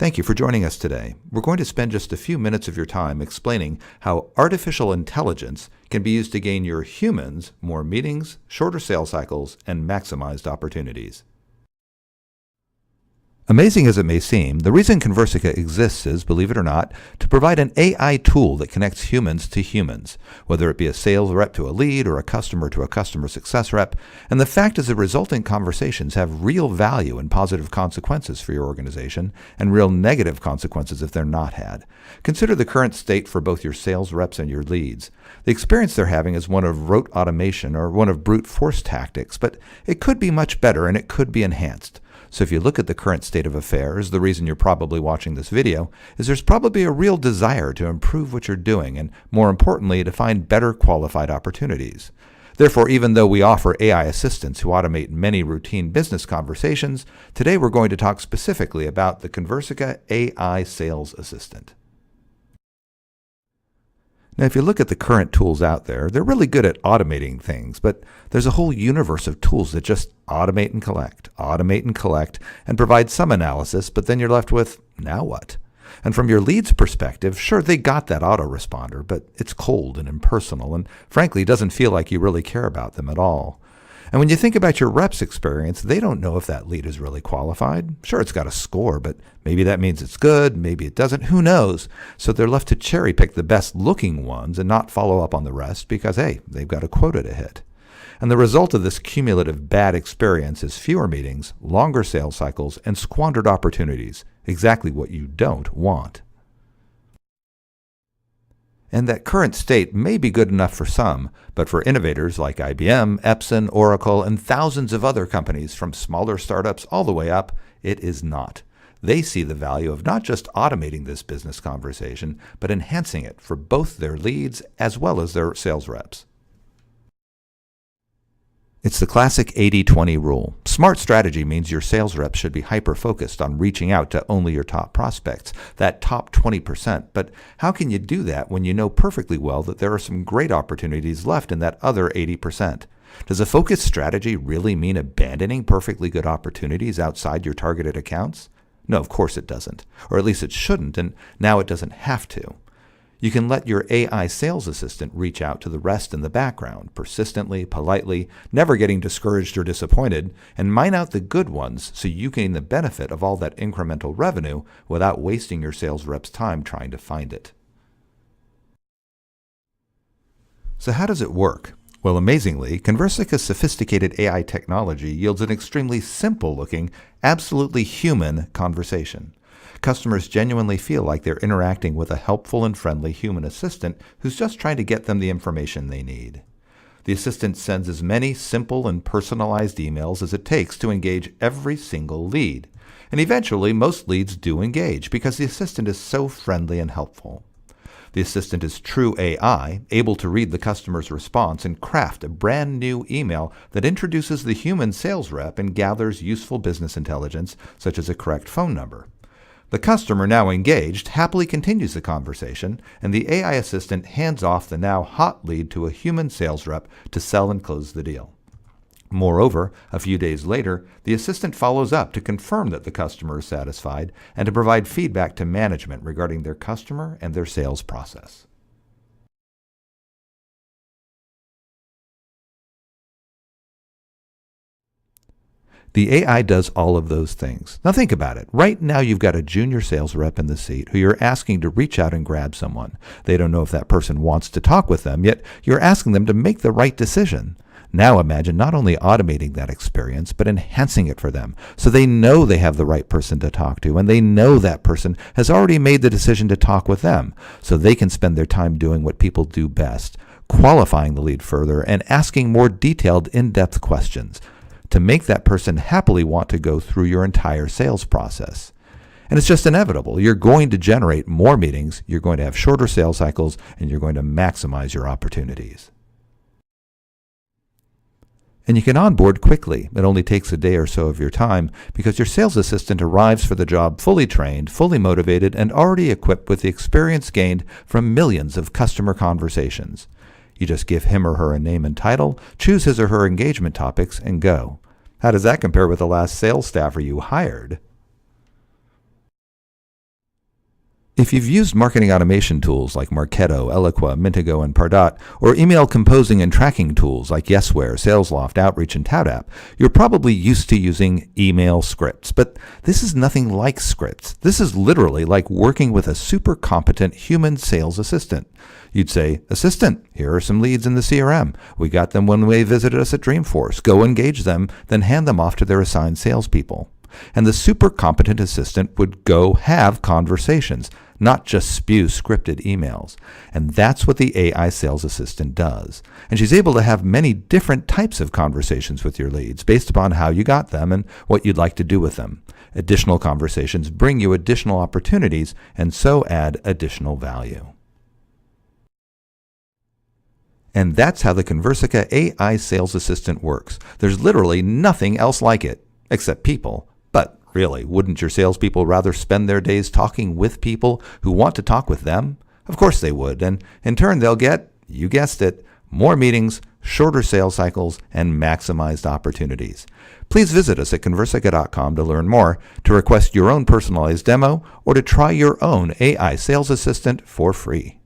Thank you for joining us today. We're going to spend just a few minutes of your time explaining how artificial intelligence can be used to gain your humans more meetings, shorter sales cycles, and maximized opportunities. Amazing as it may seem, the reason Conversica exists is, believe it or not, to provide an AI tool that connects humans to humans, whether it be a sales rep to a lead or a customer to a customer success rep. And the fact is the resulting conversations have real value and positive consequences for your organization and real negative consequences if they're not had. Consider the current state for both your sales reps and your leads. The experience they're having is one of rote automation or one of brute force tactics, but it could be much better and it could be enhanced. So if you look at the current state of affairs, the reason you're probably watching this video is there's probably a real desire to improve what you're doing and, more importantly, to find better qualified opportunities. Therefore, even though we offer AI assistants who automate many routine business conversations, today we're going to talk specifically about the Conversica AI Sales Assistant. Now, if you look at the current tools out there, they're really good at automating things, but there's a whole universe of tools that just automate and collect, and provide some analysis, but then you're left with, now what? And from your lead's perspective, sure, they got that autoresponder, but it's cold and impersonal, and frankly, doesn't feel like you really care about them at all. And when you think about your rep's experience, they don't know if that lead is really qualified. Sure, it's got a score, but maybe that means it's good, maybe it doesn't, who knows? So they're left to cherry pick the best looking ones and not follow up on the rest because, hey, they've got a quota to hit. And the result of this cumulative bad experience is fewer meetings, longer sales cycles, and squandered opportunities, exactly what you don't want. And that current state may be good enough for some, but for innovators like IBM, Epson, Oracle, and thousands of other companies from smaller startups all the way up, it is not. They see the value of not just automating this business conversation, but enhancing it for both their leads as well as their sales reps. It's the classic 80-20 rule. Smart strategy means your sales reps should be hyper-focused on reaching out to only your top prospects, that top 20%. But how can you do that when you know perfectly well that there are some great opportunities left in that other 80%? Does a focused strategy really mean abandoning perfectly good opportunities outside your targeted accounts? No, of course it doesn't. Or at least it shouldn't, and now it doesn't have to. You can let your AI sales assistant reach out to the rest in the background, persistently, politely, never getting discouraged or disappointed, and mine out the good ones so you gain the benefit of all that incremental revenue without wasting your sales rep's time trying to find it. So how does it work? Well, amazingly, Conversica's sophisticated AI technology yields an extremely simple-looking, absolutely human conversation. Customers genuinely feel like they're interacting with a helpful and friendly human assistant who's just trying to get them the information they need. The assistant sends as many simple and personalized emails as it takes to engage every single lead. And eventually, most leads do engage because the assistant is so friendly and helpful. The assistant is true AI, able to read the customer's response and craft a brand new email that introduces the human sales rep and gathers useful business intelligence, such as a correct phone number. The customer, now engaged, happily continues the conversation, and the AI assistant hands off the now hot lead to a human sales rep to sell and close the deal. Moreover, a few days later, the assistant follows up to confirm that the customer is satisfied and to provide feedback to management regarding their customer and their sales process. The AI does all of those things. Now think about it. Right now you've got a junior sales rep in the seat who you're asking to reach out and grab someone. They don't know if that person wants to talk with them, yet you're asking them to make the right decision. Now imagine not only automating that experience, but enhancing it for them so they know they have the right person to talk to, and they know that person has already made the decision to talk with them, so they can spend their time doing what people do best, qualifying the lead further and asking more detailed, in-depth questions to make that person happily want to go through your entire sales process. And it's just inevitable. You're going to generate more meetings, you're going to have shorter sales cycles, and you're going to maximize your opportunities. And you can onboard quickly. It only takes a day or so of your time because your sales assistant arrives for the job fully trained, fully motivated, and already equipped with the experience gained from millions of customer conversations. You just give him or her a name and title, choose his or her engagement topics, and go. How does that compare with the last sales staffer you hired? If you've used marketing automation tools like Marketo, Eloqua, Mintigo, and Pardot, or email composing and tracking tools like Yesware, SalesLoft, Outreach, and ToutApp, you're probably used to using email scripts. But this is nothing like scripts. This is literally like working with a super competent human sales assistant. You'd say, "Assistant, here are some leads in the CRM. We got them when they visited us at Dreamforce. Go engage them, then hand them off to their assigned salespeople." And the super competent assistant would go have conversations, not just spew scripted emails. And that's what the AI Sales Assistant does. And she's able to have many different types of conversations with your leads based upon how you got them and what you'd like to do with them. Additional conversations bring you additional opportunities and so add additional value. And that's how the Conversica AI Sales Assistant works. There's literally nothing else like it, except people. But really, wouldn't your salespeople rather spend their days talking with people who want to talk with them? Of course they would, and in turn they'll get, you guessed it, more meetings, shorter sales cycles, and maximized opportunities. Please visit us at Conversica.com to learn more, to request your own personalized demo, or to try your own AI Sales Assistant for free.